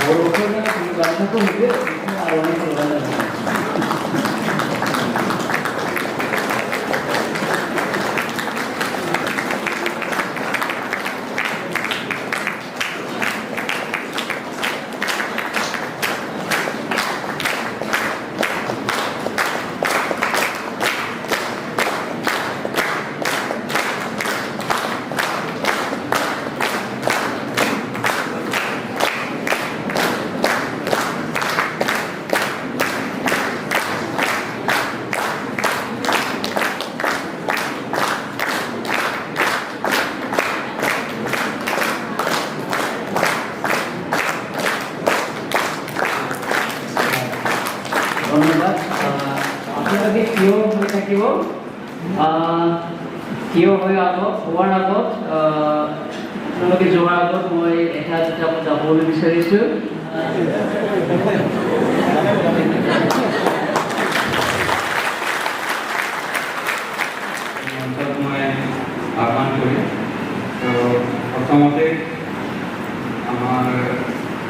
বড় বছৰ না বাচ্চা তো হবে আৰ অনেক ভালো ধন্যবাদ আপোনালোকে থিয় হৈ থাকিব থিয় হৈ হোৱাৰ আগত আপোনালোকে যোৱাৰ আগত মই এটা দুটা কথা ক'বলৈ বিচাৰিছোঁ মই আহ্বান কৰিম তো প্ৰথমতে আমাৰ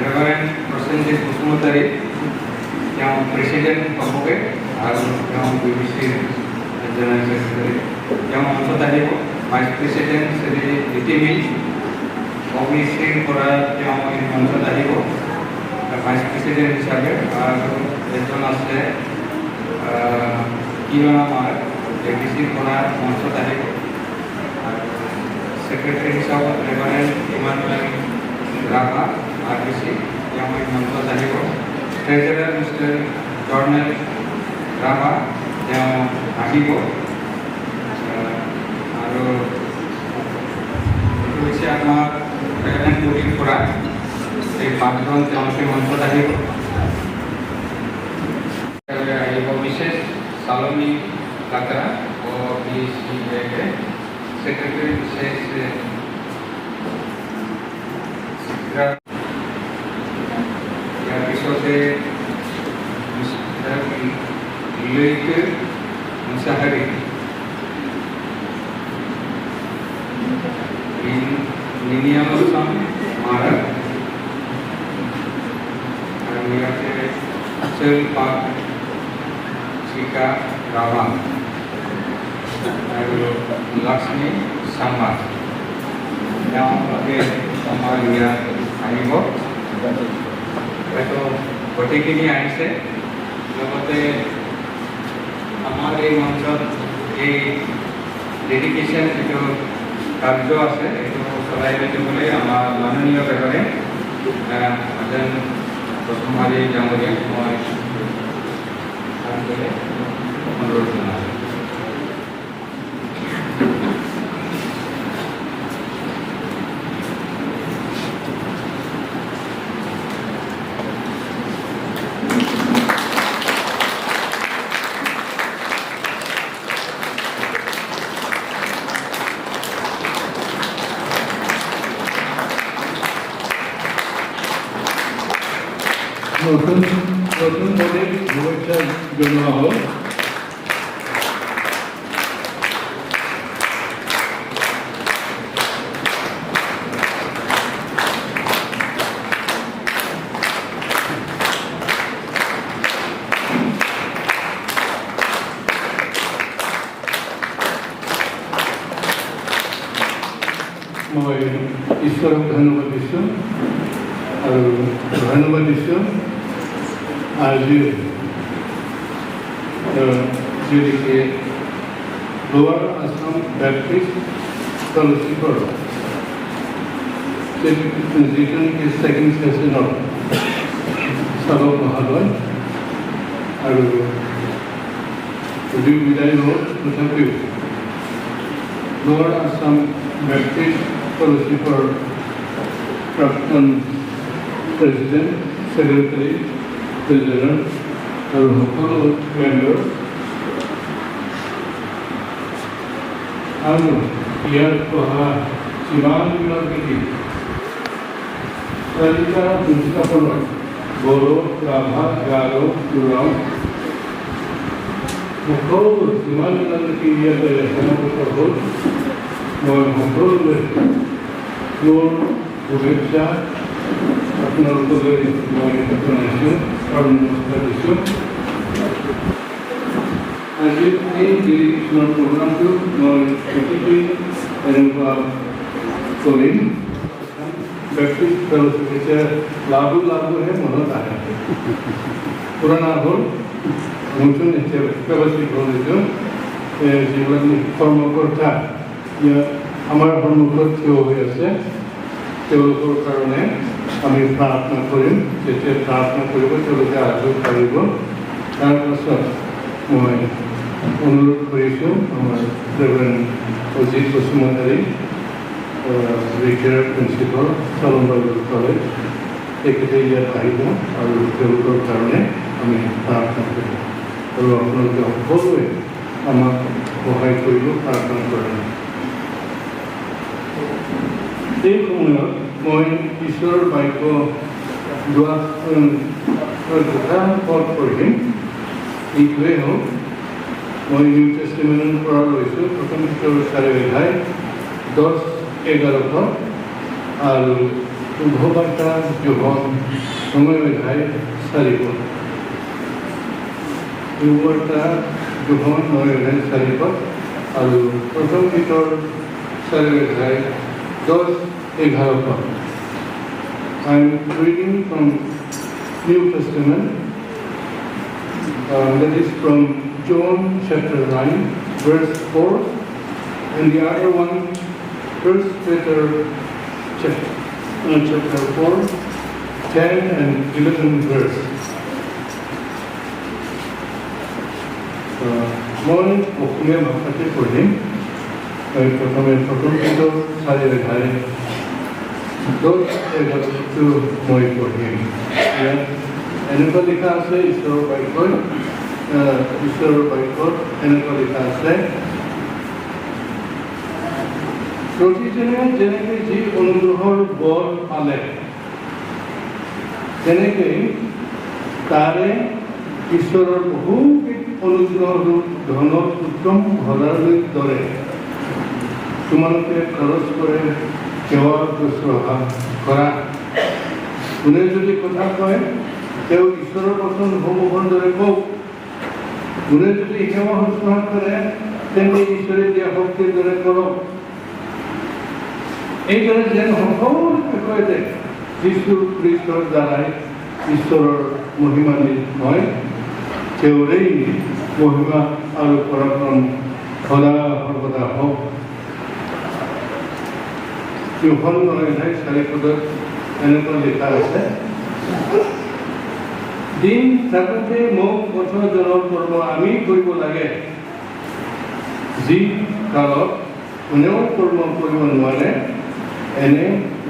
ৰেভাৰেণ্ড প্ৰসেনজিৎ বসুমতাৰী তেওঁ প্ৰেচিডেণ্ট হ'বগৈ আৰু তেওঁ BBC জেনেৰেল ছেক্ৰেটাৰী তেওঁ মঞ্চত আহিব ভাইচ প্ৰেচিডেণ্ট শ্ৰী জ্যোতি মিল OBCৰ পৰা তেওঁ মঞ্চত আহিব ভাইচ প্ৰেচিডেণ্ট হিচাপে আৰু এজন আছে কিৰণ আমাৰ ABCৰ পৰা মঞ্চত আহিব আৰু ছেক্ৰেটাৰী হিচাপত ৰেভাৰেণ্ড ইমানুৱেল ৰাভা RBC তেওঁ মঞ্চত আহিব Treasurer Mr. Dornel Rama তেওঁ আহিব আৰু এইটো হৈছে আমাৰ প্ৰেজেণ্ট বডিৰ পৰা এই পাঁচজন তেওঁলোকে মঞ্চত আহিব আহিব মিছেছ চালনী কাকৰা OBC ছেক্ৰেটাৰী মিছেছ ইয়াৰ পিছতে Leke Musahari Niniamasam Mara and we have Chil Park Chika Rama and Lakshmi Sama. Now again Somalia Anibo. So particularly I say লগতে আমাৰ এই মঞ্চত এই ডেডিকেশ্যন যিটো কাৰ্য আছে এইটো চলাই লৈ যাবলৈ আমাৰ মাননীয় ৰেভাৰেণ্ড আজান বসুমতাৰী ডাঙৰীয়াক মই অনুৰোধ জনাইছোঁ নতুন বডিৰ শুভেচ্ছা জানানো হলো মই ঈশ্বৰক ধন্যবাদ দিছোঁ আৰু ধন্যবাদ দিছোঁ আজি যিদিকে লোৱাৰ আসাম বেপ্টিষ্ট ফেলোশ্বিপৰ যিটো নেকি ছেকেণ্ড ছেশ্যনৰ চালক মহোদয় আৰু যদিও বিদায় হ'ল তথাপিও লোৱাৰ আসাম বেপ্টিষ্ট ফেলোশ্বিপৰ প্ৰাক্তন প্ৰেচিডেণ্ট ছেক্ৰেটাৰী ট্ৰেজাৰাৰ আৰু সকলো মেম্বাৰ আৰু ইয়াত পঢ়া যিমানবিলাক বিধি তালিকা সংস্থাপনৰ বড়ো ৰাভা গাৰো উৰাও সকলো যিমানবিলাক নেকি ইয়াতে সমাগত হ'ল মই সকলোৱে মোৰ শুভেচ্ছা আপোনালোকলৈ মই জনাইছোঁ আৰু নমস্কাৰ দিছোঁ। আজি এই ডেলিগেশ্যনৰ প্ৰগ্ৰামটো মই অতিকৈ এনেকুৱা কৰিম। ব্যক্তিক এতিয়া লাভহে মনত আহে। পুৰণা হ'ল নতুন এতিয়া ব্যৱস্থিত হ'ল এইটো যিবিলাক কৰ্মকৰ্তা আমাৰ সন্মুখত থিয় হৈ আছে তেওঁলোকৰ কাৰণে আমি প্ৰাৰ্থনা কৰিম। যেতিয়া প্ৰাৰ্থনা কৰিব তেওঁলোকে আজৰি পাৰিব। তাৰপাছত মই অনুৰোধ কৰিছোঁ আমাৰ reverend Ajit Basumatary retired principal Chalanbabu college তেখেতে ইয়াত আহিব আৰু তেওঁলোকৰ কাৰণে আমি প্ৰাৰ্থনা কৰিম আৰু আপোনালোকে সকলোৱে আমাক সহায় কৰিব প্ৰাৰ্থনা কৰে। এই সময়ত মই ঈশ্বৰৰ বাক্য দুটা পদ পঢ়িম। এইটোৱে হ'ল মই নিউ টেষ্টিমেণ্টৰ পৰা লৈছোঁ। প্ৰথম পিতৰৰ 4 অধ্যায় 10-11 পদ আৰু শুভবাৰ্তা যোহন 9 অধ্যায় 4 পদ। শুভবাৰ্তা যোহন 9 অধ্যায় 4 পদ আৰু প্ৰথম পিতৰ 4 অধ্যায় 10-11 পদ। I am reading from New Testament. That is from John chapter 9, verse 4, and the other one, 1 Peter chapter 4, 10 and 11 verse. মই অসমীয়া ভাষাতে পঢ়িম। প্ৰথমে প্ৰথম পিতৰ 4 অধ্যায় 10-11টো মই পঢ়িম। ইয়াত এনেকুৱা লিখা আছে ঈশ্বৰৰ বাক্যত এনেকুৱা লিখা আছে, প্ৰতিজনে যেনেকৈ যি অনুগ্ৰহৰ বৰ পালে তেনেকৈ তাৰে ঈশ্বৰৰ বহুবিধ অনুগ্ৰহ ধনত উত্তম ভৰালৈ দৰে তোমালোকে খৰচ কৰে সেৱা শুশ্ৰূষা কৰা। কোনে যদি কথা কয় তেওঁ ঈশ্বৰৰ বচন সমূহৰ দৰে কওক। কোনে যদি সেৱা শুশ্ৰূষা কৰে তেন্তে ঈশ্বৰে দিয়া শক্তিৰ দৰে কৰক। এইদৰে যেন সকলো বিষয়তে যীশু খ্ৰীষ্টৰ দ্বাৰাই ঈশ্বৰৰ মহিমান্বিত হয়, তেওঁৰেই মহিমা আৰু পৰাক্ৰম সদা সৰ্বদা হওক। যোহন 9 অধ্যায় 4 পদত এনেকুৱা লিখা আছে, দিন থাকোঁতে মোক পথজনৰ কৰ্ম আমি কৰিব লাগে, যি কালত কোনেও কৰ্ম কৰিব নোৱাৰে এনে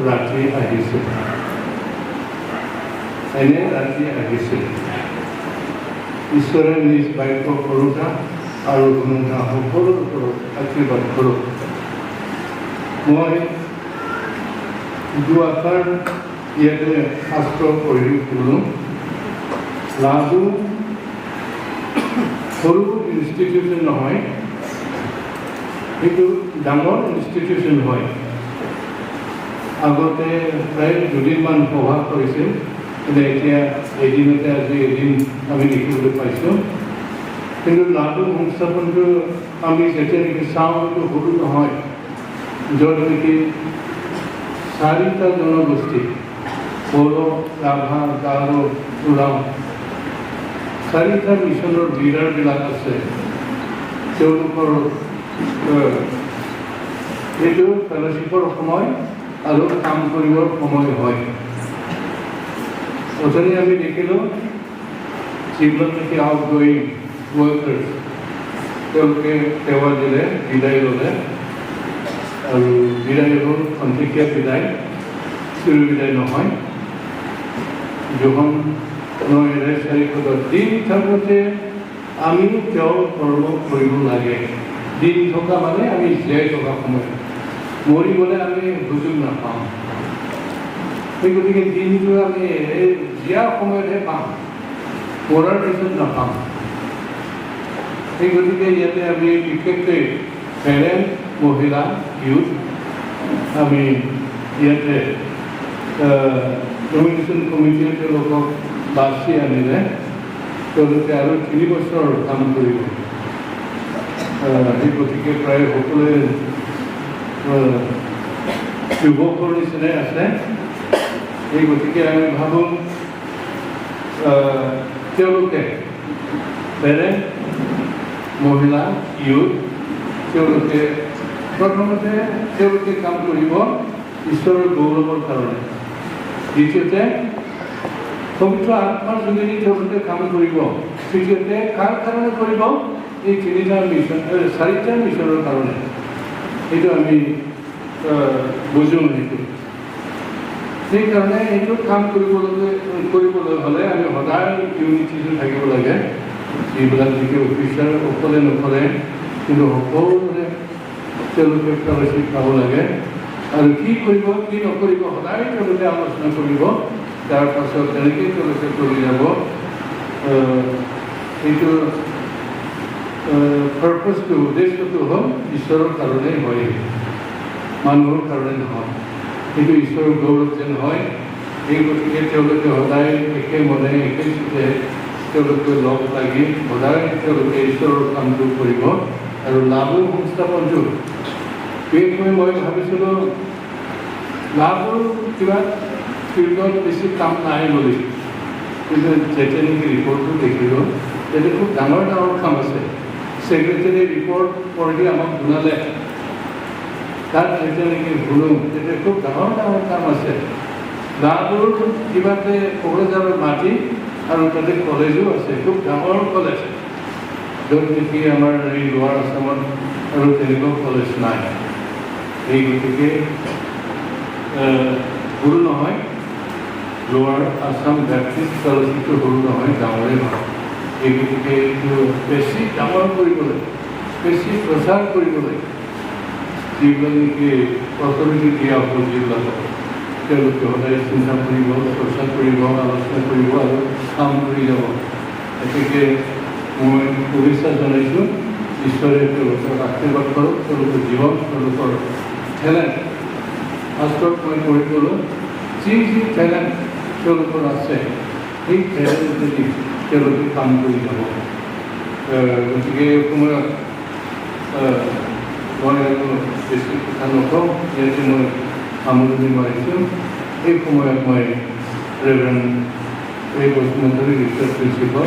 ৰাতি আহিছিল। ঈশ্বৰে নিজ বাক্য কৰোঁতা আৰু শুনোতা সকলোৰ ওপৰত আশীৰ্বাদ কৰক। মই দুআষাৰ ইয়াতে শাস্ত্ৰ পঢ়ি শুনো। লাভো সৰু ইনষ্টিটিউশ্যন নহয়, সেইটো ডাঙৰ ইনষ্টিটিউশ্যন হয়। আগতে প্ৰায় 2দিনমান প্ৰভাৱ কৰিছিল, কিন্তু এতিয়া এদিনতে আজি এদিন আমি দেখিবলৈ পাইছোঁ। কিন্তু লাভো সংস্থাপনটো আমি যেতিয়া নেকি চাওঁ সেইটো সৰু নহয়, য'ত নেকি 4টা জনগোষ্ঠী বড়ো, ৰাভা, গাৰো, ওৰাও 4টা মিছনৰ লিডাৰবিলাক আছে। তেওঁলোকৰ এইটো ফেলোশ্বিপৰ সময় আৰু কাম কৰিবৰ সময় হয়। অথনি আমি দেখিলোঁ যিবিলাক নেকি আউটগয়িং ৱৰ্কাৰ্ছ তেওঁলোকে সেৱা দিলে, বিদায় ল'লে আৰু বিদায় হ'ল খন্তেকীয়া বিদায়, চিৰ বিদায় নহয়। যোহন 9 অধ্যায় 4 পদত দিন থাকোঁতে আমি তেওঁৰ কৰ্ম কৰিব লাগে। দিন থকা মানে আমি জীয়াই থকা সময়, মৰিবলৈ আমি সুযোগ নাপাওঁ। সেই গতিকে দিনটো আমি এই জীয়া সময়তহে পাম, মৰাৰ পিছত নাপাম। সেই গতিকে ইয়াতে আমি বিশেষকৈ পেৰেণ্ট, মহিলা, ইউথ আমি ইয়াতে নমিনেশ্যন কমিটিয়ে তেওঁলোকক বাছি আনিলে তেওঁলোকে আৰু 3 বছৰ কাম কৰিব। সেই গতিকে প্ৰায় সকলোৱে যুৱকৰ নিচিনাই আছে। এই গতিকে আমি ভাবোঁ তেওঁলোকে পেৰেণ্ট, মহিলা, ইউথ তেওঁলোকে প্ৰথমতে তেওঁলোকে কাম কৰিব ঈশ্বৰৰ গৌৰৱৰ কাৰণে। দ্বিতীয়তে পবিত্ৰ আত্মাৰ যোগেদি তেওঁলোকে কাম কৰিব। তৃতীয়তে কাৰ কাৰণে কৰিব? এই 4টা মিছনৰ কাৰণে। এইটো আমি বুজোঁ। সেইটো সেইকাৰণে এইটো কাম কৰিবলৈ হ'লে আমি সদায় ইউনিটিটো থাকিব লাগে। যিবিলাক নেকি অফিচাৰ অকলে নকৰে, কিন্তু সকলোৰে তেওঁলোকে ফেলোশ্বিপ পাব লাগে। আৰু কি কৰিব কি নকৰিব সদায় তেওঁলোকে আলোচনা কৰিব। তাৰ পাছত তেনেকেই তেওঁলোকে কৰি যাব। এইটো পাৰ্পাছটো উদ্দেশ্যটো হ'ল ঈশ্বৰৰ কাৰণেই হয়, মানুহৰ কাৰণে নহয়। কিন্তু ঈশ্বৰৰ গৌৰৱ যেন হয়। এই গতিকে তেওঁলোকে সদায় একে মনে একে চিতে তেওঁলোকে লগ লাগি সদায় তেওঁলোকে ঈশ্বৰৰ কামটো কৰিব আৰু লাভৰ সংস্থাপনটো। বিশেষকৈ মই ভাবিছিলোঁ লাভৰ কিবা ফিল্ডত বেছি কাম নাই বুলি, কিন্তু যেতিয়া নেকি ৰিপৰ্টটো দেখিলোঁ তেতিয়া খুব ডাঙৰ ডাঙৰ কাম আছে। ছেক্ৰেটাৰী ৰিপৰ্ট পঢ়ি আমাক শুনালে, তাত যেতিয়া নেকি শুনো তেতিয়া খুব ডাঙৰ ডাঙৰ কাম আছে। লাভৰ কিবাতে কোকৰাঝাৰৰ মাটি আৰু তাতে কলেজো আছে, খুব ডাঙৰ কলেজ, য'ত নেকি আমাৰ এই লোৱাৰ আছামত আৰু তেনেকুৱা কলেজ নাই। এই গতিকে সৰু নহয়, লোৱাৰ আছাম বেপ্টিষ্ট ফেলোশ্বিপটো সৰু নহয়, ডাঙৰেই হয়। এই গতিকে এইটো বেছি ডাঙৰ কৰিবলৈ, বেছি প্ৰচাৰ কৰিবলৈ যিবিলাক নেকি অথৰিটি দিয়া হ'ব, যিবিলাকক তেওঁলোকে সদায় চিন্তা কৰিব, চৰ্চা কৰিব, আলোচনা কৰিব আৰু কাম কৰি যাব। গতিকে মই শুভেচ্ছা জনাইছোঁ। ঈশ্বৰে তেওঁলোকক আশীৰ্বাদ কৰক, তেওঁলোকৰ জীৱন, তেওঁলোকৰ টেলেণ্ট। ফাৰ্ষ্টত মই কৈ গ'লোঁ যি টেলেণ্ট তেওঁলোকৰ আছে সেই টেলেণ্টেদি তেওঁলোকে কাম কৰি যাব। গতিকে এই সময়ত মই আৰু বেছি কথা নকওঁ, যিহেতু মই সামৰণি মাৰিছোঁ। এই সময়ত মই ৰেভাৰেণ্ড এই বসুমতাৰী ৰিচাৰ্চ প্ৰিন্সিপাল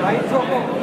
Right,